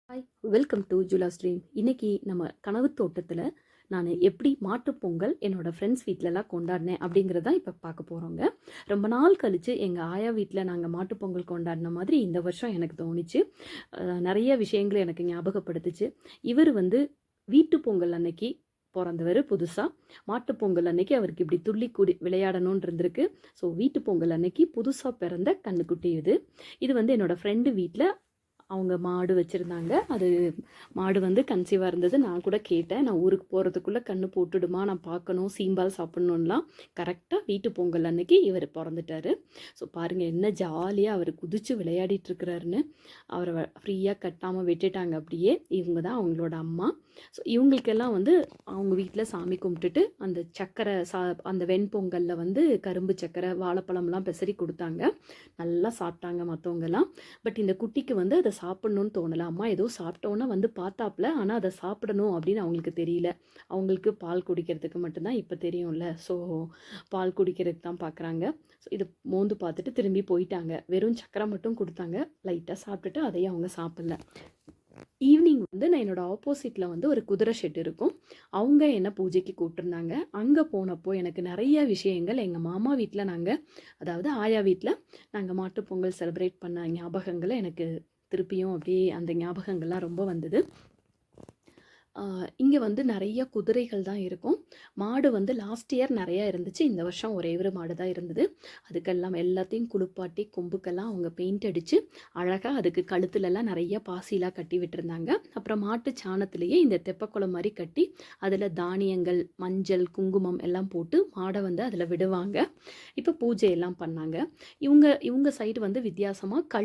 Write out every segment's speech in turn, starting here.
Hi, welcome to Jula's dream. இன்னைக்கு நம்ம கனவு தோட்டத்தில் நான் எப்படி மாட்டுப் பொங்கல் என்னோட ஃப்ரெண்ட்ஸ் வீட்டிலலாம் கொண்டாடினேன் அப்படிங்கிறத இப்போ பார்க்க போகிறோங்க. ரொம்ப நாள் கழித்து எங்கள் ஆயா வீட்டில் நாங்கள் மாட்டுப் பொங்கல் கொண்டாடின மாதிரி இந்த வருஷம் எனக்கு தோணுச்சு. நிறைய விஷயங்களை எனக்கு ஞாபகப்படுத்துச்சு. இவர் வந்து வீட்டு பொங்கல் அன்னைக்கு பிறந்தவர். புதுசாக மாட்டுப் பொங்கல் அன்னைக்கு அவருக்கு இப்படி துள்ளி கூடி விளையாடணும்னு இருந்திருக்கு. ஸோ வீட்டு பொங்கல் அன்னைக்கு புதுசாக பிறந்த கண்ணுக்குட்டி இது. இது வந்து என்னோடய ஃப்ரெண்டு வீட்டில் அவங்க மாடு வச்சுருந்தாங்க. அது மாடு வந்து கன்சீவாக இருந்தது. நான் கூட கேட்டேன், நான் ஊருக்கு போகிறதுக்குள்ளே கண்ணு போட்டுடுமா, நான் பார்க்கணும், சீம்பால் சாப்பிட்ணுன்லாம். கரெக்டாக வீட்டு பொங்கல் அன்னைக்கு இவர் பிறந்துட்டார். ஸோ பாருங்கள் என்ன ஜாலியாக அவர் குதித்து விளையாடிட்டுருக்கிறாருன்னு. அவரை ஃப்ரீயாக கட்டாமல் விட்டுட்டாங்க அப்படியே. இவங்க தான் அவங்களோட அம்மா. ஸோ இவங்களுக்கெல்லாம் வந்து அவங்க வீட்டில் சாமி கும்பிட்டுட்டு அந்த சக்கரை அந்த வெண்பொங்கலில் வந்து கரும்பு சக்கரை வாழைப்பழம்லாம் பெசரி கொடுத்தாங்க. நல்லா சாப்பிட்டாங்க மற்றவங்கெல்லாம். பட் இந்த குட்டிக்கு வந்து அதை சாப்பிட்ணுன்னு தோணலை. அம்மா ஏதோ சாப்பிட்டோன்னே வந்து பார்த்தாப்புல, ஆனால் அதை சாப்பிடணும் அப்படின்னு அவங்களுக்கு தெரியல. அவங்களுக்கு பால் குடிக்கிறதுக்கு மட்டும்தான் இப்போ தெரியும்ல. ஸோ பால் குடிக்கிறதுக்கு தான் பார்க்குறாங்க. ஸோ இது மோந்து பார்த்துட்டு திரும்பி போயிட்டாங்க. வெறும் சக்கரை மட்டும் கொடுத்தாங்க. லைட்டாக சாப்பிட்டுட்டு அதையும் அவங்க சாப்பிடல. ஈவினிங் வந்து நான் என்னோடய ஆப்போசிட்டில் வந்து ஒரு குதிரை ஷெட் இருக்கும். அவங்க என்ன பூஜைக்கு கூப்பிட்டுருந்தாங்க. அங்கே போனப்போ எனக்கு நிறைய விஷயங்கள் எங்கள் மாமா வீட்டில் அதாவது ஆயா வீட்டில் நாங்கள் மாட்டுப் பொங்கல் செலிப்ரேட் பண்ண ஞாபகங்களை எனக்கு திருப்பியும் அப்படியே அந்த ஞாபகங்கள்லாம் ரொம்ப வந்தது. இங்கே வந்து நிறைய குதிரைகள் தான் இருக்கும். மாடு வந்து லாஸ்ட் இயர் நிறையா இருந்துச்சு. இந்த வருஷம் ஒரே ஒரு மாடு தான் இருந்தது. அதுக்கெல்லாம் எல்லாத்தையும் குளிப்பாட்டி கொம்புக்கெல்லாம் அவங்க பெயிண்ட் அடித்து அழகாக அதுக்கு கழுத்துலலாம் நிறைய பாசிலாம் கட்டி விட்டுருந்தாங்க. அப்புறம் மாட்டு சாணத்துலேயே இந்த தெப்பக்குளம் மாதிரி கட்டி அதில் தானியங்கள், மஞ்சள், குங்குமம் எல்லாம் போட்டு மாடை வந்து அதில் விடுவாங்க. இப்போ பூஜையெல்லாம் பண்ணாங்க. இவங்க சைடு வந்து வித்தியாசமாக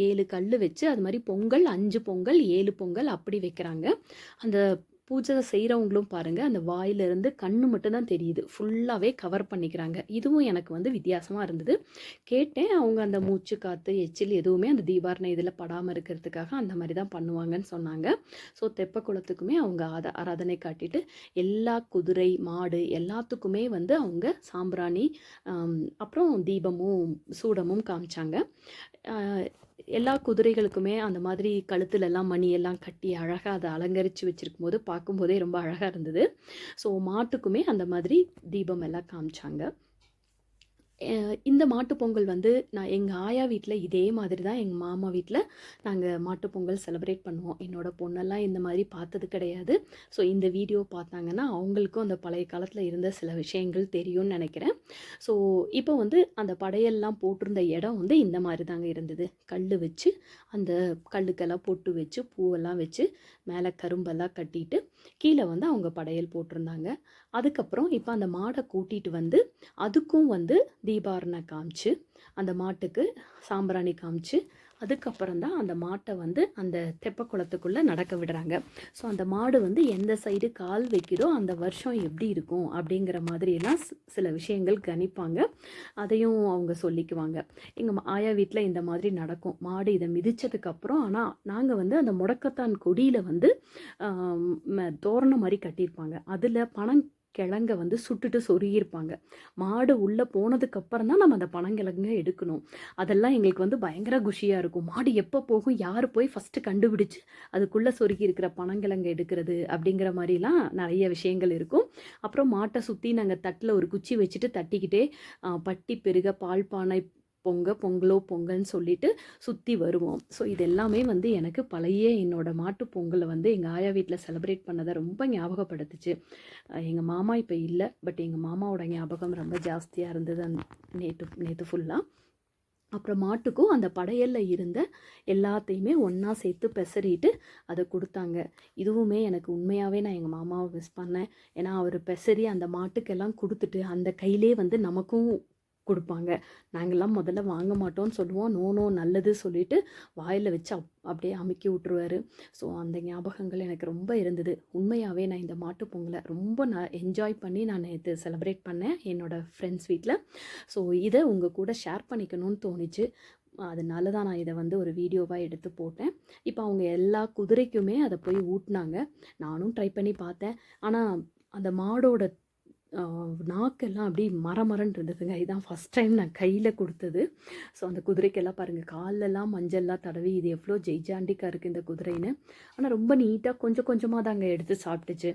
7 கல் வச்சு அது மாதிரி பொங்கல் 5 பொங்கல் 7 பொங்கல் அப்படி வைக்கிறாங்க. அந்த பூஜை செய்கிறவங்களும் பாருங்கள், அந்த வாயிலிருந்து கண்ணு மட்டும்தான் தெரியுது, ஃபுல்லாகவே கவர் பண்ணிக்கிறாங்க. இதுவும் எனக்கு வந்து வித்தியாசமாக இருந்தது. கேட்டேன், அவங்க அந்த மூச்சு காற்று எச்சில் எதுவுமே அந்த தீபாரணை இதில் படாமல் இருக்கிறதுக்காக அந்த மாதிரி தான் பண்ணுவாங்கன்னு சொன்னாங்க. ஸோ தெப்ப குளத்துக்குமே அவங்க ஆராதனை காட்டிட்டு எல்லா குதிரை மாடு எல்லாத்துக்குமே வந்து அவங்க சாம்பிராணி அப்புறம் தீபமும் சூடமும் காமிச்சாங்க. எல்லா குதிரைகளுக்குமே அந்த மாதிரி கழுத்துலலாம் மணியெல்லாம் கட்டி அழகாக அதை அலங்கரித்து வச்சுருக்கும் போது பார்க்கும்போதே ரொம்ப அழகாக இருந்தது. ஸோ மாட்டுக்குமே அந்த மாதிரி தீபம் எல்லாம் காமிச்சாங்க. இந்த மாட்டுப்பொங்கல் வந்து நான் எங்கள் ஆயா வீட்டில் இதே மாதிரி தான் எங்கள் மாமா வீட்டில் நாங்கள் மாட்டுப்பொங்கல் செலிப்ரேட் பண்ணுவோம். என்னோடய பொண்ணெல்லாம் இந்த மாதிரி பார்த்தது கிடையாது. ஸோ இந்த வீடியோ பார்த்தாங்கன்னா அவங்களுக்கும் அந்த பழைய காலத்தில் இருந்த சில விஷயங்கள் தெரியும்னு நினைக்கிறேன். ஸோ இப்போ வந்து அந்த படையெல்லாம் போட்டிருந்த இடம் வந்து இந்த மாதிரி தாங்க இருந்தது. கல் வச்சு அந்த கல்லுக்கெல்லாம் பொட்டு வச்சு பூவெல்லாம் வச்சு மேலே கரும்பெல்லாம் கட்டிட்டு கீழே வந்து அவங்க படையல் போட்டிருந்தாங்க. அதுக்கப்புறம் இப்போ அந்த மாடை கூட்டிகிட்டு வந்து அதுக்கும் வந்து தீபாரணை காமிச்சு அந்த மாட்டுக்கு சாம்பிராணி காமிச்சு அதுக்கப்புறம் தான் அந்த மாட்டை வந்து அந்த தெப்ப குளத்துக்குள்ளே நடக்க விடுறாங்க. ஸோ அந்த மாடு வந்து எந்த சைடு கால் வைக்கிறோ அந்த வருஷம் எப்படி இருக்கும் அப்படிங்கிற மாதிரியெல்லாம் சில விஷயங்கள் கணிப்பாங்க. அதையும் அவங்க சொல்லிக்குவாங்க. எங்கள் ஆயா வீட்டில் இந்த மாதிரி நடக்கும். மாடு இதை மிதித்ததுக்கப்புறம் ஆனால் நாங்கள் வந்து அந்த முடக்கத்தான் கொடியில் வந்து தோரணம் மாதிரி கட்டியிருப்பாங்க. அதில் கிழங்க வந்து சுட்டுட்டு சொருகியிருப்பாங்க. மாடு உள்ளே போனதுக்கப்புறம் தான் நம்ம அந்த பனங்கிழங்க எடுக்கணும். அதெல்லாம் எங்களுக்கு வந்து பயங்கர குஷியாக இருக்கும். மாடு எப்போ போகும், யார் போய் ஃபஸ்ட்டு கண்டுபிடிச்சு அதுக்குள்ளே சொருகி இருக்கிற பனங்கிழங்க எடுக்கிறது அப்படிங்கிற மாதிரிலாம் நிறைய விஷயங்கள் இருக்கும். அப்புறம் மாட்டை சுற்றி நாங்கள் தட்டில் ஒரு குச்சி வச்சுட்டு தட்டிக்கிட்டே பட்டி பெருக பால் பானை பொங்கலோ பொங்கல்னு சொல்லிட்டு சுற்றி வருவோம். ஸோ இது எல்லாமே வந்து எனக்கு பழைய என்னோடய மாட்டு பொங்கலை வந்து எங்கள் ஆயா வீட்டில் செலிப்ரேட் பண்ணதை ரொம்ப ஞாபகப்படுத்துச்சு. எங்கள் மாமா இப்போ இல்லை, பட் எங்கள் மாமாவோட ஞாபகம் ரொம்ப ஜாஸ்தியாக இருந்தது நேற்று ஃபுல்லாக. அப்புறம் மாட்டுக்கும் அந்த படையலில் இருந்த எல்லாத்தையுமே ஒன்றா சேர்த்து பெசரிட்டு அதை கொடுத்தாங்க. இதுவுமே எனக்கு உண்மையாகவே நான் எங்கள் மாமாவை மிஸ் பண்ணேன். ஏன்னா அவர் பெசரி அந்த மாட்டுக்கெல்லாம் கொடுத்துட்டு அந்த கையிலே வந்து நமக்கும் கொடுப்பாங்க. நாங்கள்லாம் முதல்ல வாங்க மாட்டோம்னு சொல்லுவோம். நோ நல்லது சொல்லிட்டு வாயில் வச்சு அப்படியே அமுக்கி விட்ருவார். ஸோ அந்த ஞாபகங்கள் எனக்கு ரொம்ப இருந்தது. உண்மையாகவே நான் இந்த மாட்டுப் பொங்கலை ரொம்ப என்ஜாய் பண்ணி நான் நேற்று செலிப்ரேட் பண்ணேன் என்னோடய ஃப்ரெண்ட்ஸ் வீட்டில். ஸோ இதை உங்கள் கூட ஷேர் பண்ணிக்கணும்னு தோணிச்சு. அதனால தான் நான் இதை வந்து ஒரு வீடியோவாக எடுத்து போட்டேன். இப்போ அவங்க எல்லா குதிரைக்குமே அதை போய் ஊட்டினாங்க. நானும் ட்ரை பண்ணி பார்த்தேன். ஆனால் அந்த மாடோட நாக்கெல்லாம் அப்படியே மரமரன்னு இருந்ததுங்க. இதான் ஃபஸ்ட் டைம் நான் கையில் கொடுத்தது. ஸோ அந்த குதிரைக்கெல்லாம் பாருங்கள் கால்லெல்லாம் மஞ்சள்லாம் தடவி இது எவ்வளோ ஜெய்ஜாண்டிக்கா இருக்குது இந்த குதிரைன்னு. ஆனால் ரொம்ப நீட்டாக கொஞ்சம் கொஞ்சமாக தாங்க எடுத்து சாப்பிட்டுச்சு.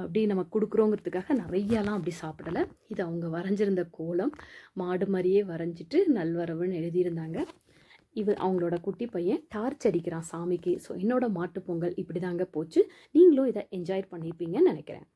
அப்படி நம்ம கொடுக்குறோங்கிறதுக்காக நிறையாலாம் அப்படி சாப்பிடலை. இது அவங்க வரைஞ்சிருந்த கோலம் மாடு மாதிரியே வரைஞ்சிட்டு நல்வரவுன்னு எழுதியிருந்தாங்க. அவங்களோட குட்டி பையன் டார்ச் அடிக்கிறான் சாமிக்கு. ஸோ என்னோட மாட்டுப்பொங்கல் இப்படி தாங்க போச்சு. நீங்களும் இதை என்ஜாய் பண்ணியிருப்பீங்கன்னு நினைக்கிறேன்.